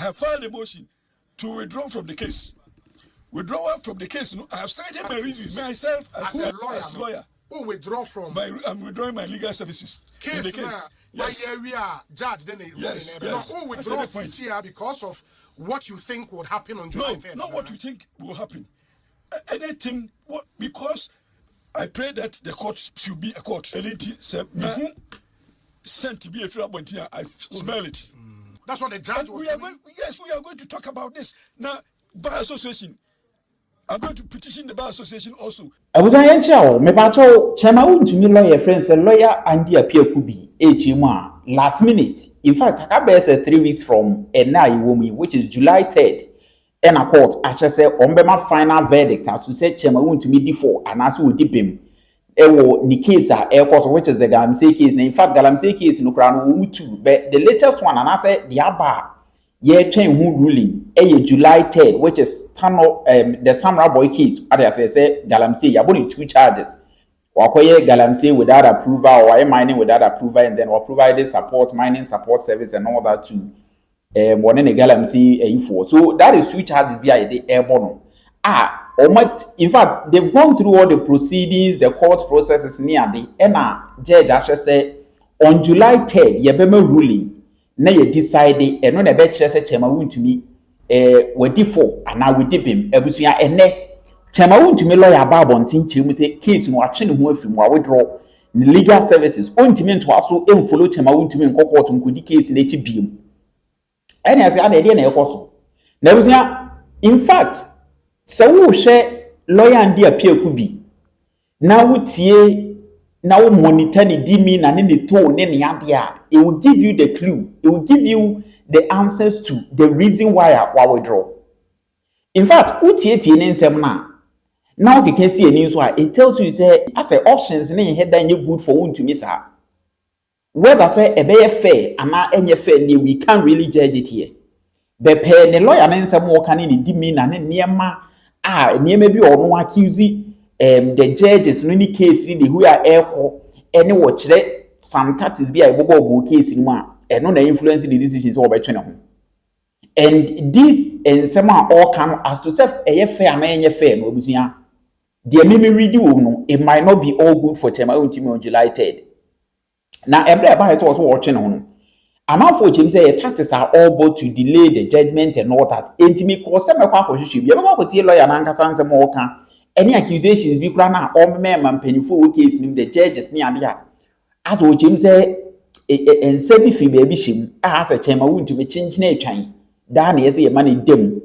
have filed a motion to withdraw from the case. Withdrawal from the case, I have cited my reasons myself as a lawyer. Who withdraw from? I'm withdrawing my legal services. Case, in the case. Yes. Judge, then yes. Who withdraws this year because of what you think would happen on July 3rd? No, not what you think will happen. Anything, because I pray that the court should be a court. Sent to be a free abontia. I smell it. That's what the judge was doing. We are going to talk about this. Now, Bar Association. I'm going to petition the Bar Association also. I was a chow, me pacho, Chema Wontumi lawyer friends, a lawyer and the appeal could be last minute. In fact, I can say 3 weeks from Womi, which is July 3rd. And a court, I shall say, Ombema final verdict as to say Chema Wontumi D4 and as we dip him. Ewo Nikesa, which is the Galamsey case. In fact, Galamsey case no crown too. But the latest one, and I said the Abba. Year 10 ruling, July 3rd, which is the Samurai Boy case. As I say, Galamsey, you have only 2 charges. Wakoye Galamsey without approval, or mining without approval, and then or provided support, mining support service, and all that too. One in the Galamsey info. So that is 2 charges via the airborne. In fact, they've gone through all the proceedings, the court processes near the judge actually said on July 3rd, Yebeme ruling. Na ye decide eno na be kire se Chema Wontumi wadi for ana wadi bim abusua ene Chema Wontumi lawyer ba bontin kire mu se case no atwe ne ho afiri mu a withdraw legal services ontimi nto aso follow Chema Wontumi nko court nkodi case na echi biem ene ase ana ede na ekoso na abusua in fact se wo hwe lawyer ndi appeal ku bi na wotie na wo monitor ni dimi na ne to ne ne abia. It will give you the clue. It will give you the answers to the reason why I withdraw. In fact, utie ne nsem na now you can see any so it tells you say as a options ne head dan good for Wontumi sa. Whether say e be fair ana enye fair we can't really judge it here. But pe ne lawyer ne nsem wo kan ne dimi na ne niema niema bi ono accuse the judges no any case ni who are airco any wo kire some tactics be a bobo case in one and no influence the decisions over between. And this and some are all come as to self a fair man fair no busia. The memory no it might not be all good for Chema Wontumi on July 3rd. Now everybody was watching on. Amount for Jim say tactics are all but to delay the judgment and all that. Intimi cause some position. You ever go to lawyer and answer some more can any accusations be grana all men and painful case in the judges near there. As what Jim say, and say if baby shim, as a Chema Wontumi change na twan. Dan yes a money dem.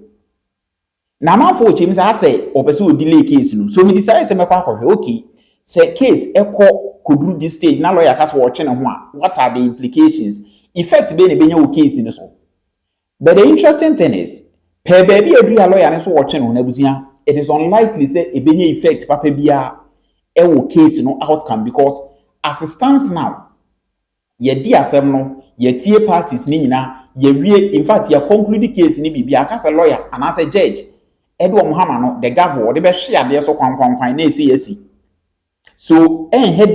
Na man for James I say, or pursue delay case no. So he decides to make okay. Say case echo could do this stage. Now lawyer cast watching and what are the implications? Effect being a benyo case in the so. But the interesting thing is, per baby a real lawyer and so watching on Ebuzia, it is unlikely say a benyo effect papa bia ewo case no outcome because as it stands now, ye di asem no, ye tie parties ni nyina, ye wie in fact ye conclude the case ni bibia as a lawyer and as a judge. Adom Mahama no the governor the be share there so kwan na esi. So head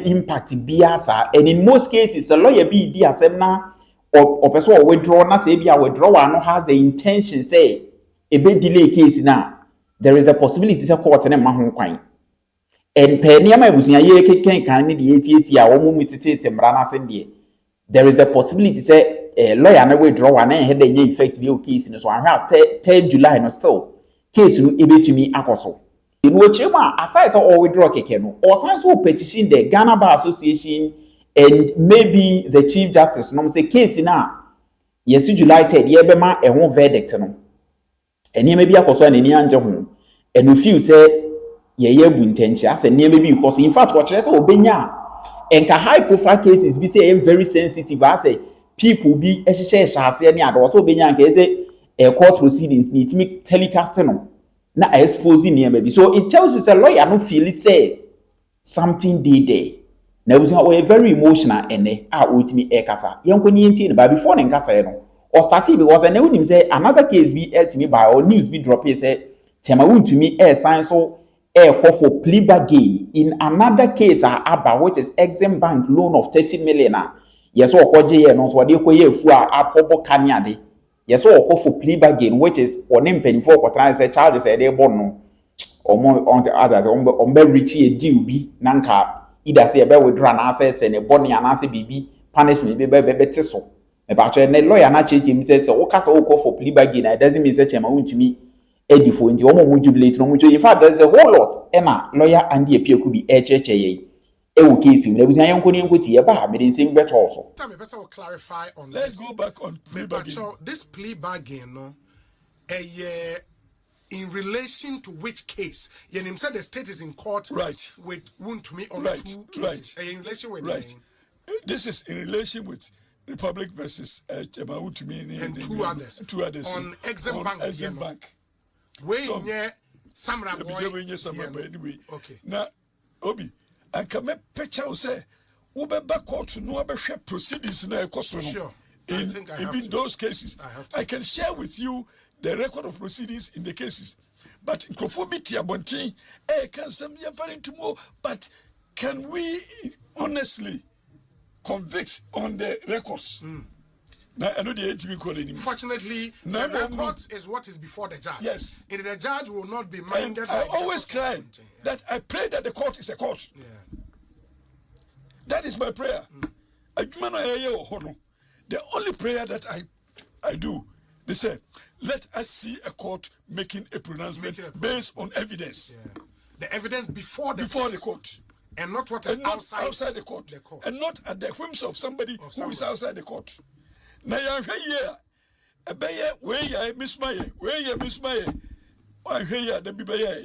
impact biasa and in most cases a lawyer be di asem na or person or withdraw na say be a withdrawal no has the intention say e be delay case na there is a possibility say court na ma ho kwan. And penniama busunya ye kan ni de 80 a wo mu mitete mra na se de there is the possibility say lawyer na withdraw na head dey effect be o case no so ahwa 10 July no still case no ebetumi akoso no chema aside so or withdraw keke no or sign so petition the Ghana Bar Association and maybe the Chief Justice no say case na yes July 3rd ye be ma ehon verdict no eni maybe akoso na ni anje ho and you feel say ye buntenchi as eni maybe because in fact what say obenya and high profile cases be say very sensitive as say people be share any other so obenya nke say court proceedings need to make telecast no na exposing near maybe so it tells you say lawyer no feel say something dey there na we very emotional ene ultimate ekasa yenko ni enti ba before nkasa no or started because and when him say another case be to me by or news be drop say Chema Wontumi sign so Kofi plea bargain in another case Abba which is Exim Bank loan of 30 million yes or koje no so de koye fu akobo kanya de Yes, or call for plea bargain, which is on him penny for what I say charges a day bono or more on the others on be richie a deal be nanka either say a bear with run assets and a bonny and answer BB punishment be better. About a lawyer not change says so cast all call for plea bargain. It doesn't mean such a moon to me. Eddie for into almost jubilate no much. In fact, there's a whole lot. Emma, lawyer and the appeal could be HHA. Ewu case there was a young couldn't put here, but I same better also. Time a person will clarify on Let's go back on plea bargain. So this plea bargain, no, in relation to which case? You said the state is in court, right, with Wontumi on right, 2 cases. In relation with right. This is in relation with Republic versus Wontumi and two others on Exim Bank. Where so, Samra boy, anyway. Okay. Now, Obi. And come a picture say, Uber back court to know about proceedings in a sure. In those cases. I can share with you the record of proceedings in the cases. But Kofi Bonti, can some be referring to more, but can we honestly convict on the records? Now, I know the ATV code anymore. Fortunately, the records is what is before the judge. Yes. And the judge will not be minded. And I always cry that I pray that the court is a court. Yeah. That is my prayer. The only prayer that I do, they say, let us see a court making a pronouncement based on evidence. Yeah. The evidence before the court. And not what is outside the court. And not at the whims of somebody who is outside the court. Now you here, a bayer, where you miss my, I hear the Bibaya,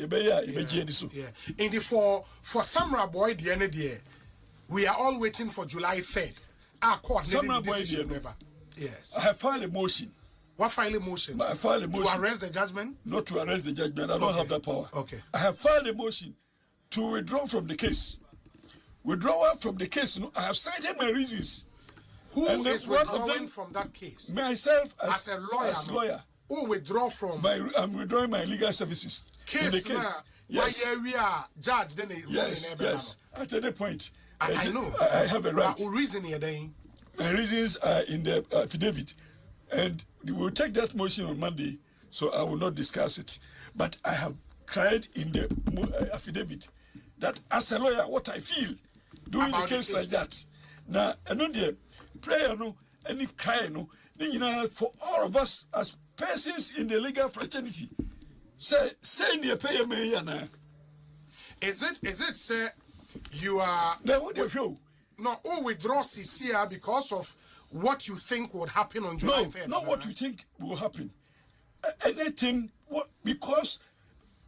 yeah. In the for Samra boy, the end of the year, we are all waiting for July 3rd. Our court Samra boy, never. Yes. I have filed a motion. What file a motion? I filed a motion. To arrest the judgment? Not to arrest the judgment. I don't have that power. Okay. I have filed a motion to withdraw from the case. Withdrawal from the case, I have cited my reasons. Who is withdrawing from that case? Myself as a lawyer. Who withdraw from? I'm withdrawing my legal services. Case in the case. Yes. Why we are judge then yes. At any point. I know. I have a right. What reason here then? My reasons are in the affidavit. And we will take that motion on Monday, so I will not discuss it. But I have cried in the affidavit that as a lawyer, what I feel doing about the case like that. Now, I know the prayer, no, and if cry, no, then for all of us as persons in the legal fraternity, say near pay me yana. Is it say you are withdraw CCR because of what you think would happen on July 3rd? No, not what you think will happen. Anything, because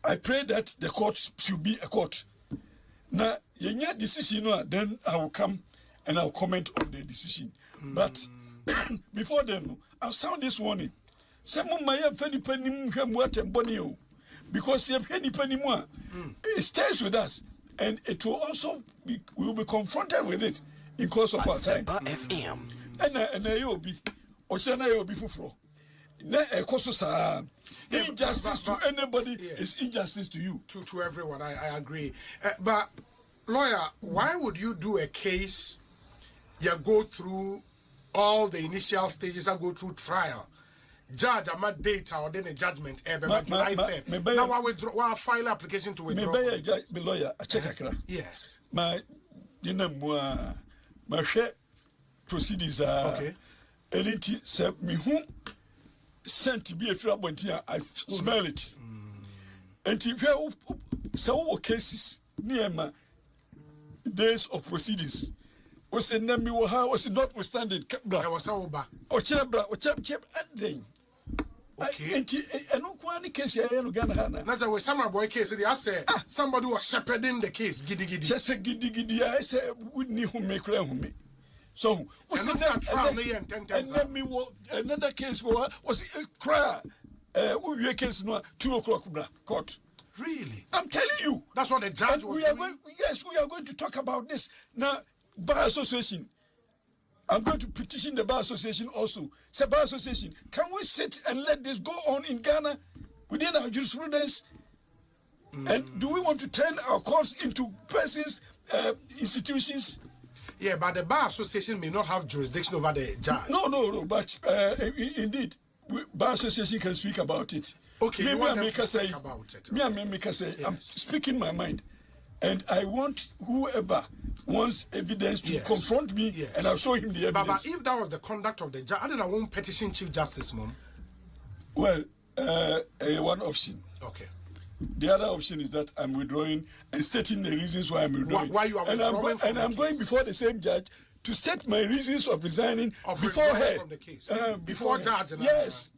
I pray that the court should be a court. Now, your decision, then I will come and I'll comment on the decision. But before then, I'll sound this warning. Someone may have any penny because you have any penny more. It stays with us, and it will also we will be confronted with it in course of our time. FM. And you'll be Ochana you'll be fufro. Injustice to anybody is injustice to you. To everyone, I agree. But lawyer, why would you do a case? You go through all the initial stages. I go through trial. Judge, I'm at data or then a judgment. Now I file application to withdraw. My lawyer, I check yes. My share proceedings are okay. Eliti said me who sent to be a free here. I smell it. And if you some cases near my days of proceedings. Was it name me was it notwithstanding? I was Obra. Or Chebra or Chep Addo. Okay. And no one case here, Ghana. That's a summer boy case. They say somebody was shepherding the case. Giddy. Just a giddy. I say, wouldn't you make me? So, was it that? And then me another case was a cry. We case no 2 o'clock court. Really? I'm telling you. That's what the judge was doing. We are going to talk about this now. Bar Association. I'm going to petition the Bar Association also. Say, Bar Association, can we sit and let this go on in Ghana within our jurisprudence? And do we want to turn our courts into persons, institutions? Yeah, but the Bar Association may not have jurisdiction over the judge. No, but indeed. Bar Association can speak about it. Okay, me, you want me, them to say, speak about it. Me and me say, Yes. I'm speaking my mind. And I want whoever wants evidence to confront me, and I'll show him the evidence. But if that was the conduct of the judge, I don't know, I won't petition Chief Justice, Mom. Well, one option. Okay. The other option is that I'm withdrawing and stating the reasons why I'm withdrawing. Why you are withdrawing and I'm going before the same judge to state my reasons of resigning before her. From the case. Before judge. Yes.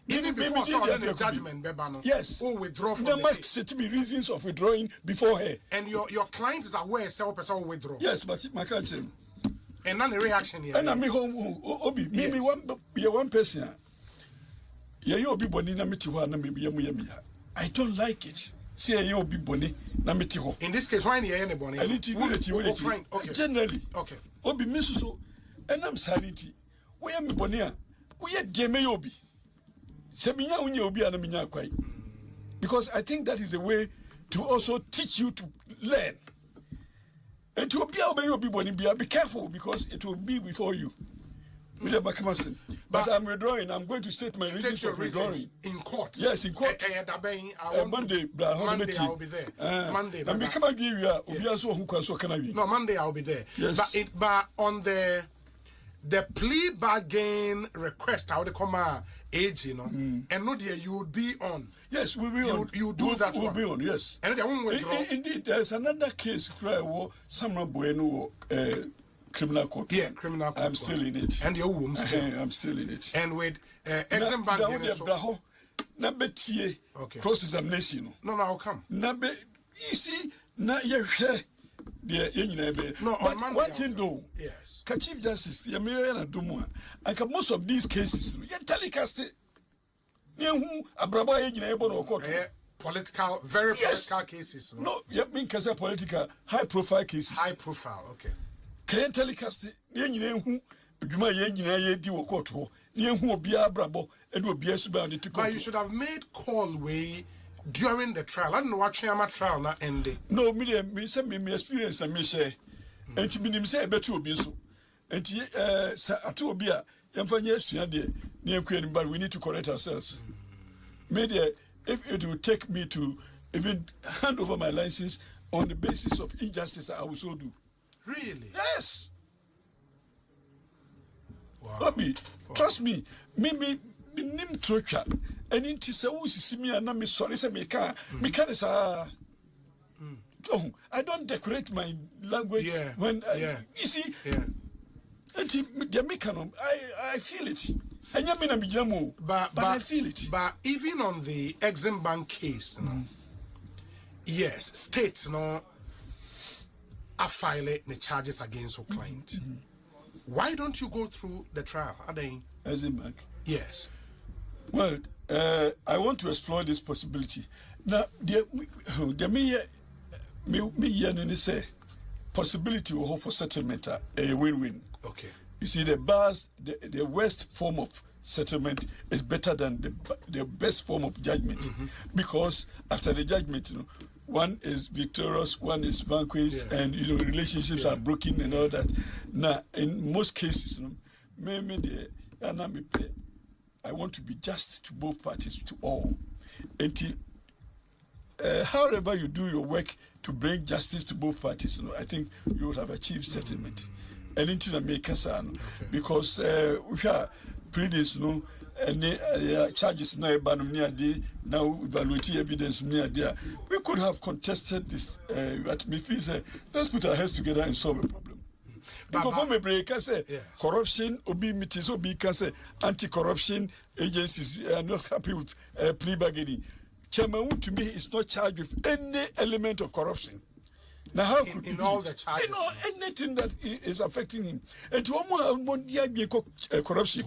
Even before the judgment, yes. Oh, withdraw from the case. Must state me reasons of withdrawing before her. And your client is aware self-person will withdraw. Yes, but my client. And then the reaction here. And I'm home. Obi, me one person. You be boni na metiho na me yamya. I don't like it. Say you be boni na metiho. In this case, why any boni? Okay. Generally. Okay. Obi misuso. And I'm sanity. We am boni a. We deme obi. Sebinya unye obi ana minya kwai. Because I think that is a way to also teach you to learn. And to be boni be careful because it will be before you. But I'm withdrawing. I'm going to state my reasons for withdrawing. In court? Yes, in court. Monday I'll be there. Monday. No, Monday I'll be there. Yes. But on the plea bargain request, how they come age, you know, and no dear, you would be on. Yes, we'll be on. You do that we'll one. Be on, yes. And they won't withdraw. Indeed, there's another case where someone bueno criminal court. Yeah, criminal court. I'm still in it. And your womb still. I'm still in it. And with exam bank. Okay. Cross-examination. No, I'll come. You see, na no, but on Monday, one thing though, yes. Chief Justice, and most of these cases, you telecast it. Political, very political cases. No, you mean political, high-profile cases. High profile, okay. Can you telecast it? But you should have made call way during the trial. I don't know what trial not ending. No, me experience and me say, and to me say better be so. And Atobia, but we need to correct ourselves. Maybe if it will take me to even hand over my license on the basis of injustice, I will so do. Really? Yes. Wow. Bobby, trust me, me nim trocha, and in Tisa see me and me sorry, say me can I don't decorate my language when you see. I feel it. But I feel it. But even on the Exim Bank case, yes, states are filing the charges against your client. Why don't you go through the trial? Exim Bank? Yes. Well, I want to explore this possibility. Now, me say possibility will hope for settlement a win-win. Okay. You see, the worst form of settlement is better than the best form of judgment, because after the judgment, one is victorious, one is vanquished, and relationships are broken and all that. Now, in most cases, I want to be just to both parties, to all. And however you do your work to bring justice to both parties, I think you would have achieved settlement. And into the because we are previous, charges now evaluating evidence near there. We could have contested this. At me, let's put our heads together and solve a problem. Because corruption, anti-corruption agencies are not happy with plea bargaining. Chairman Wontumi is not charged with any element of corruption. Now, how could in all the charges, anything that is affecting him, and to corruption,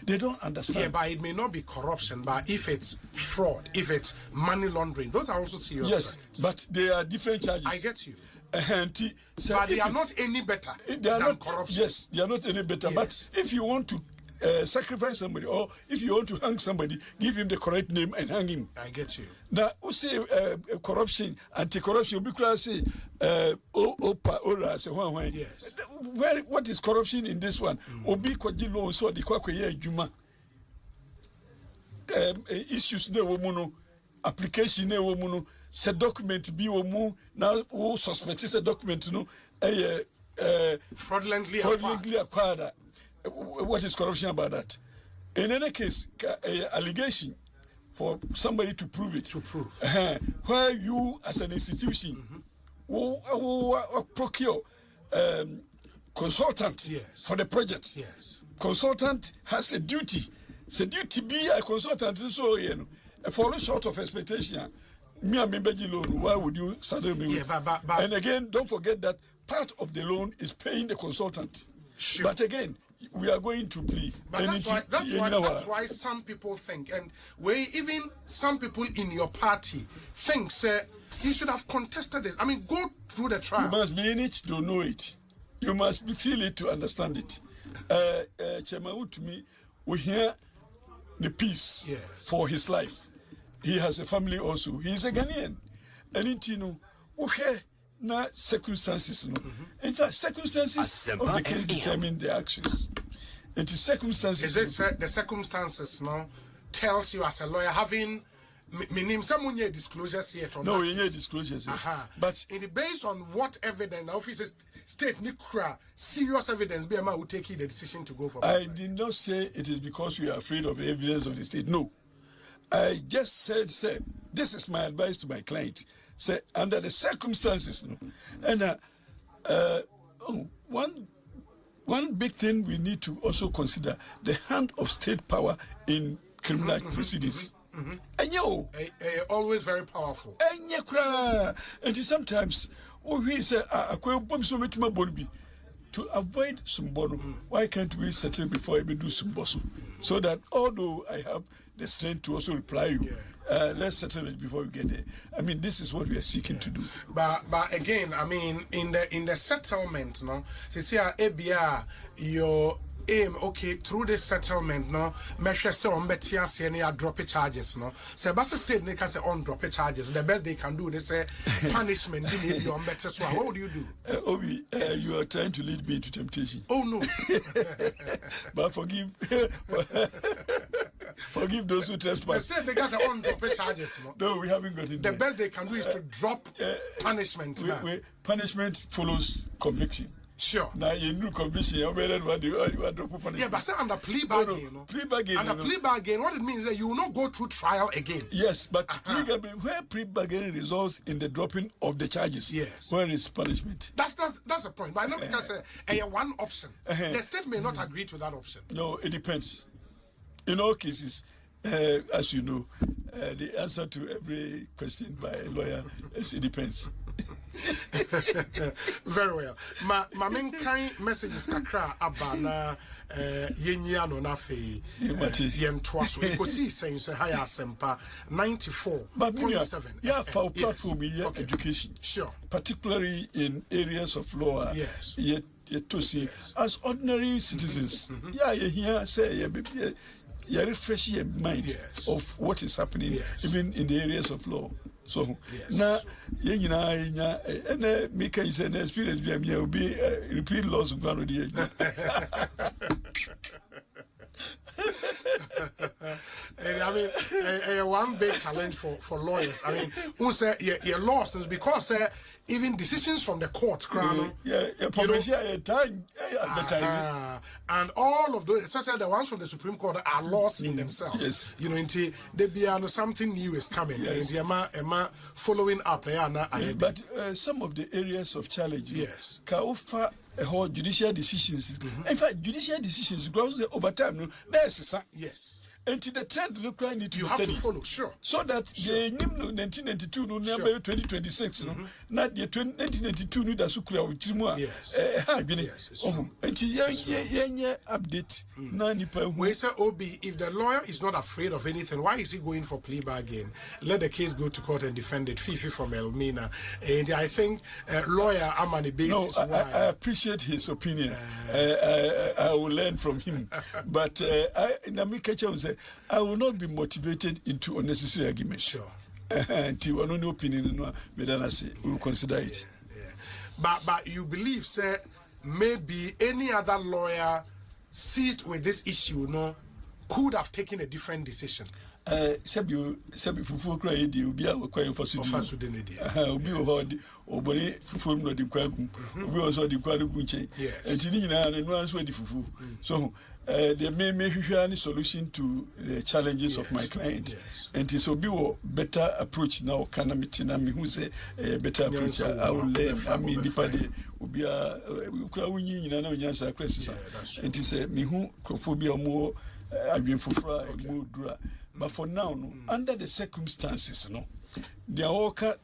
they don't understand. Yeah, but it may not be corruption, but if it's fraud, if it's money laundering, those are also serious. Yes, crimes. But they are different charges. I get you. But they are not any better than corruption. Yes, they are not any better. Yes. But if you want to sacrifice somebody, or if you want to hang somebody, give him the correct name and hang him. I get you. Now, we say corruption, anti-corruption, because say Opa, yes. What is corruption in this one? Obi Kwadwo so the Kwaku juma. issues ne womuno application ne womuno se document bi womu na wo suspect se document no fraudulently acquired. What is corruption about that? In any case, allegation for somebody to prove it. Where you as an institution will procure consultant for the project. Yes. Consultant has a duty. It's a duty to be a consultant. So, fall short of expectation. Me and Membeji loan, why would you saddle me with? And again, don't forget that part of the loan is paying the consultant. Sure. But again, we are going to plea. But that's why some people think, and even some people in your party think, you should have contested this. I mean, go through the trial. You must be in it to know it. You must feel it to understand it. Chairman Wontumi, we hear the peace for his life. He has a family also. He is a Ghanaian. And you know, okay. Na circumstances, no. In fact, circumstances of the case determine the actions. It is circumstances. Is it the circumstances, no, tells you as a lawyer having someone disclosures here? No, disclosures. But in the based on what evidence, the office state Nikra serious evidence, BMA will take the decision to go for. I did not say it is because we are afraid of the evidence of the state. No, I just said, this is my advice to my client. Say under the circumstances, no, and one big thing we need to also consider the hand of state power in criminal proceedings. And always very powerful. And sometimes we say to avoid sumbono. Why can't we settle before we do sumboso? So that although I have the strength to also reply you. Let's settle it before we get there. I mean, this is what we are seeking to do. But again, I mean, in the settlement, no, see, your aim, okay, through the settlement, no, measure say on betia say any drop charges, no. Say Basa State they can say on drop charges. The best they can do, they say punishment. On better. So what would you do? Obi, you are trying to lead me into temptation. Oh no! But forgive those who trespass. The state they can say on drop charges, no. No, we haven't got it. The best they can do is to drop punishment. Punishment follows conviction. Sure. Now you know conviction. You better what you are drop punishment. Yeah, but say under plea bargain, you know. Plea bargain. Under plea bargain, what it means is that you will not go through trial again. Yes, but where plea bargain results in the dropping of the charges. Yes. Where is punishment? That's the point. But I know because one option. The state may not agree to that option. No, it depends. In all cases, as you know, the answer to every question by a lawyer is it depends. Very well. My main kind messages kakra abana Nhyira no na fe yem twaso Ekosiisen say higher Asempa 94.7. Yeah, for platform education. Sure. Particularly in areas of law. Yes. To see as ordinary citizens. Yeah, you hear say you refresh your mind of what is happening even in the areas of law. So now and make an experience will be repeat laws of God. I mean, one big challenge for lawyers. I mean, who say your laws is because even decisions from the court, and all of those, especially the ones from the Supreme Court, are laws in themselves. Yes. You know, until something new is coming. Yes. And following up. But some of the areas of challenge, Kaufa judicial decisions. In fact, judicial decisions grows over time. There's yes. Until the trend look like need to be studied. You have to follow, sure. So that the 1992 no number 2026 no not the 1992 no da sukura utimwa until update na nipa hu. We say Obi, if the lawyer is not afraid of anything, why is he going for plea bargain? Let the case go to court and defend it. Fifi from Elmina. And I think lawyer Amani basis. No, I appreciate his opinion. I will learn from him. But I will not be motivated into unnecessary arguments. Sure. Until one only opinion, we will consider it. But you believe, sir, maybe any other lawyer seized with this issue, could have taken a different decision. Sabi fufu kura ye di obi a kwa info so di media. Obi o hodi obori fufu no di kwaku. Obi o so di kwaku nche. Enti ni nyina no anso di fufu. So the main hwehwe solution to the challenges of my client. And so be better approach now kana mitina me hu say better approach I will learn I mean nipa de obi a kura wunyi nyina na onyansa crisis. And say me hu crophobia mo adwenfofra mo dura. But for now, under the circumstances, they are okay.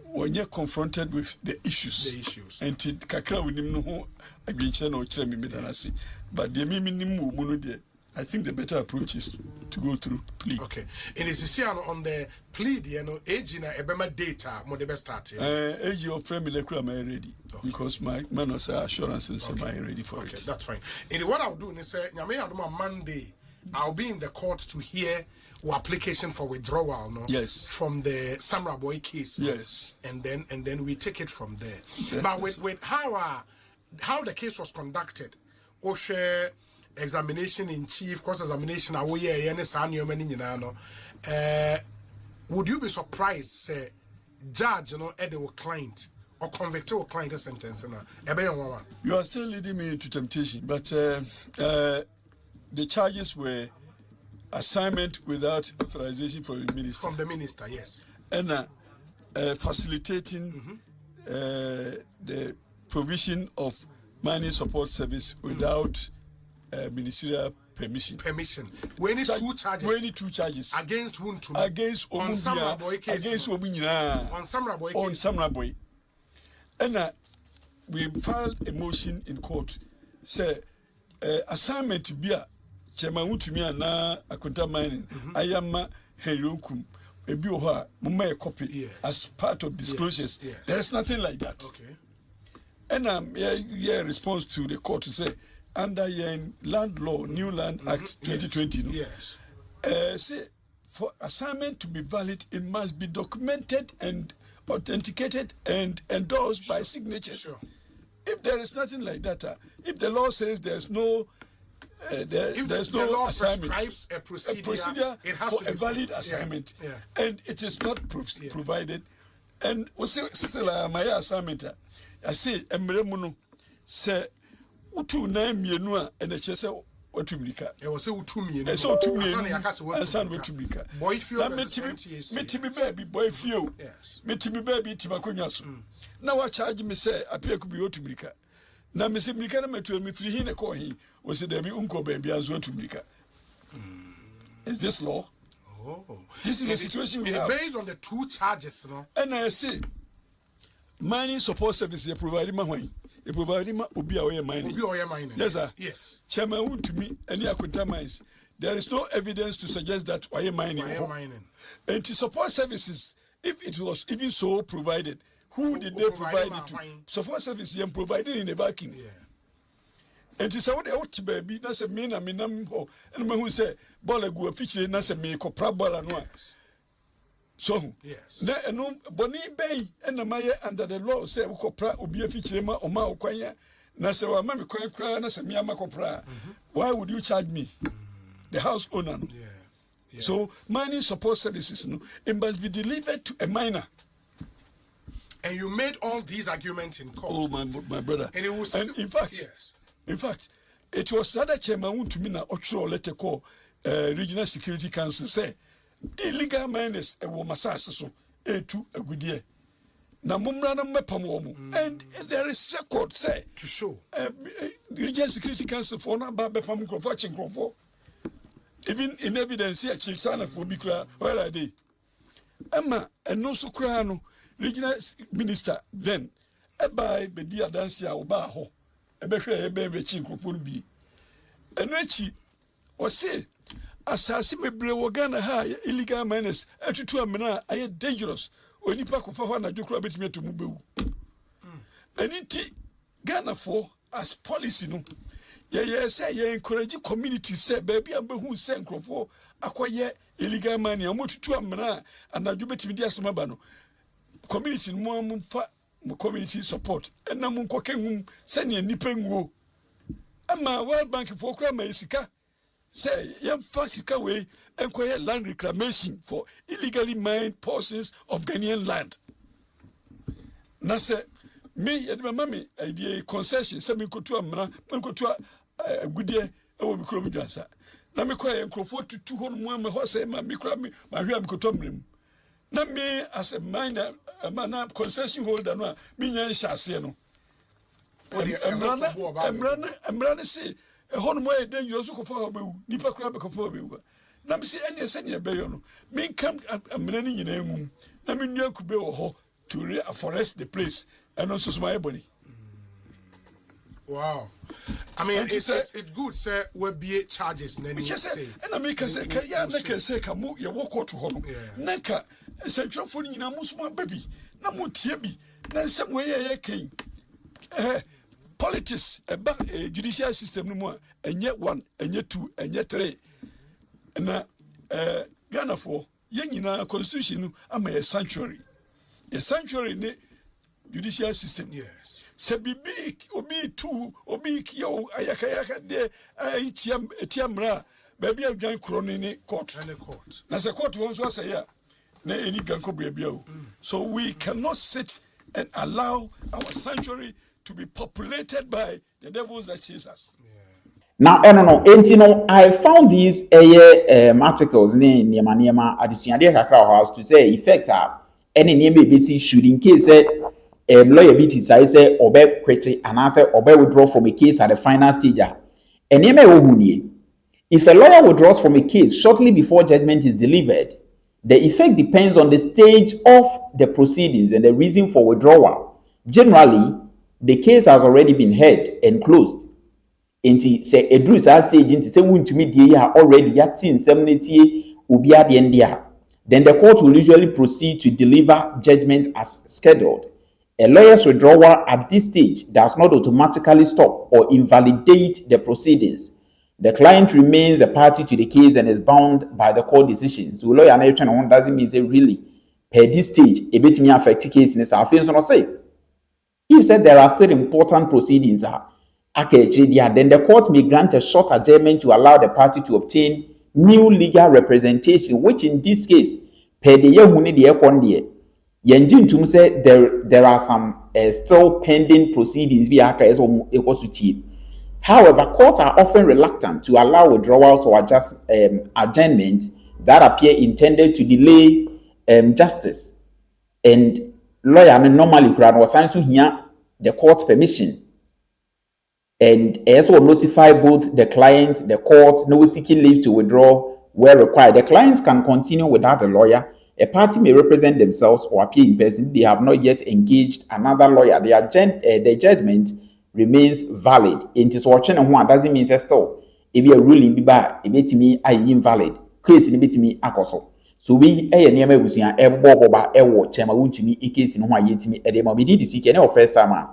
When you're confronted with the issues, and kakra we nim no ho adwenche na o kire me medanase. But the I think the better approach is to go through plea. Okay. And it's on the plea, age na ebema data mo the best start. Age of friend me ready because my man was assurances am I ready for it. That's fine. And what I'll do is say nyame adoma Monday I'll be in the court to hear our application for withdrawal, Yes. From the Samurai Boy case. Yes. And then we take it from there. But with how the case was conducted, Oshe examination in chief, cross examination, would you be surprised, say, judge, Edo client or convicted client a sentence? You are still leading me into temptation, but the charges were assignment without authorization from the minister. From the minister, yes. And facilitating the provision of mining support service without ministerial permission. We need two charges. Against Wontumi. Against Omumbia. Against Omunyina. On Samurai Boy. On Samurai Boy. And we filed a motion in court. Say assignment to be Chairman Wontumi na akunta mining. Ayama Henryunkum. Ebi oha mumma a copy as part of disclosures. Yes. There is nothing like that. Okay. And response to the court to say under land law, New Land Act 2020. Yes. Say for assignment to be valid, it must be documented and authenticated and endorsed by signatures. Sure. If there is nothing like that, if the law says there's no there's no law assignment, prescribes a procedure it has for to be a valid assignment, and it is not provided, and we say still my assignment. I say emremuno say utu na mienu a ene chese watumika. E wo say utumi ene. So utumi asan watumika. Boy feel metimi baby boy feel. Yes. Metimi baby timakonya so. Na wa charge me say apia ku bi watumika. Na me say mika na metu me firi hin e ko hin. We say there be unko baby anzo watumika. Is this law? Oh. This is the situation we have. Based on the two charges, And I say mining support service you provide ma hwan. You provide ma obi a we mining. Yes sir. Yes. Chairman Wontumi any akunta mines. There is no evidence to suggest that we mining. And to support services, if it was even so provided, who did they provide it to? Support service you provided in a vacuum. And to say what they ought to be, that's a mean and who say bola go feature na se me ko prabola no. So yes. No boni bay and maye under the law say ko pra obi feature ma o ma okwanya na se wa ma me kwan kra na se me ama ko pra. Why would you charge me? The house owner. Yeah. So mining support services it must be delivered to a miner. And you made all these arguments in court. Oh my brother. And it was in fact, it was rather Chairman Wontumi na ochro letter call Regional Security Council say illegal miners e wo masase so etu agudie na mumra na mepam wo mu and there is record say to show Regional Security Council for na ba bepam nkrofo even in evidence here chief sana for bi kra where are they emma eno so kra no regional minister then by bedi adansi a oba ho ebehwe ebe chi nkrofo no bi eno achi o say asasi mebre wo Ghana ha illegal miners atutu amena aye dangerous onipa kofa ho na dwokra betimi to mu bewu aniti Ghana for as policy no ye say ye encourage community say baby am behu say nkrofo akoye illegal mining amotutu amena anadwo betimi di asema ba no community no mo fa community support enna mo nkoke hum se ne nipa nwuo ama World Bank for kra ma isika say yam fasika way enquire land reclamation for illegally mined portions of Ghanaian land. Na say me yet my mammy idea concession say me kotu amra me kotu agudie e wo mikro mi dwansa na me kwa enkrofo tutu ho no me ho say ma mikra me ma hwea me kotu amrem na me as a miner man concession holder no me nya nhase no emrana say e ho no mo e dangerous ko fa obewu nipa kura be ko fa obewu na me say ene se ne be yo no me kam amrana ni nyina emu na me nua kube wo ho to reforest the place and also my body. Wow. I mean, it's good, sir. We'll be charges. And I make us say, yeah, make us say, come, you walk out to home. Naka, central for you, Namusma baby, Namu Tibi, then some way I came. Politics, a judicial system, no more, and yet one, and yet two, and yet three. And Ghana for, young in our constitution, I'm a sanctuary. A sanctuary in the judicial system. Yes. Se big, obi two, obi yo ayaka de etiamra, baby a gang crown in a court. And a court. As a court once was a year, na any ganko bebio. So we cannot sit and allow our sanctuary to be populated by the devils that chase us. Now, I found these articles in Niema Adisuade Kakra House to say effect any name ABC should in case lawyer BT say obe quit and answer obe withdraw from a case at the final stage. If a lawyer withdraws from a case shortly before judgment is delivered, the effect depends on the stage of the proceedings and the reason for withdrawal. Generally, the case has already been heard and closed. Enti say edru sa stage enti say Wontumi die ya already yatin semnetie obia de ndia. Then the court will usually proceed to deliver judgment as scheduled. A lawyer's withdrawal at this stage does not automatically stop or invalidate the proceedings. The client remains a party to the case and is bound by the court decisions. So lawyer doesn't mean say really per this stage a bit me affect the case in this affairs or say. If said there are still important proceedings then the court may grant a short adjournment to allow the party to obtain new legal representation, which in this case, per the year huni the ekonde, yenjin tum say there are some still pending proceedings via Ekosiisen. However, courts are often reluctant to allow withdrawals or adjournment that appear intended to delay justice. And lawyer normally was signed to hear the court's permission. And also notify both the client, the court, no seeking leave to withdraw where required. The client can continue without a lawyer. A party may represent themselves or appear in person. They have not yet engaged another lawyer. The judgment remains valid. It is watching and one doesn't mean still. If a ruling be bad, it may me invalid. Case in me akoso. So we near me was boba watch Wontumi case in why yet me edema. We did see any first time.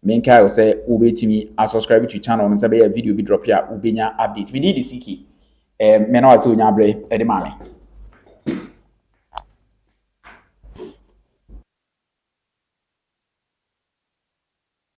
Menka will say ubetimi subscribe to channel and say video be drop here ubenya update. We need the siki. Meno aso nyabre edemame.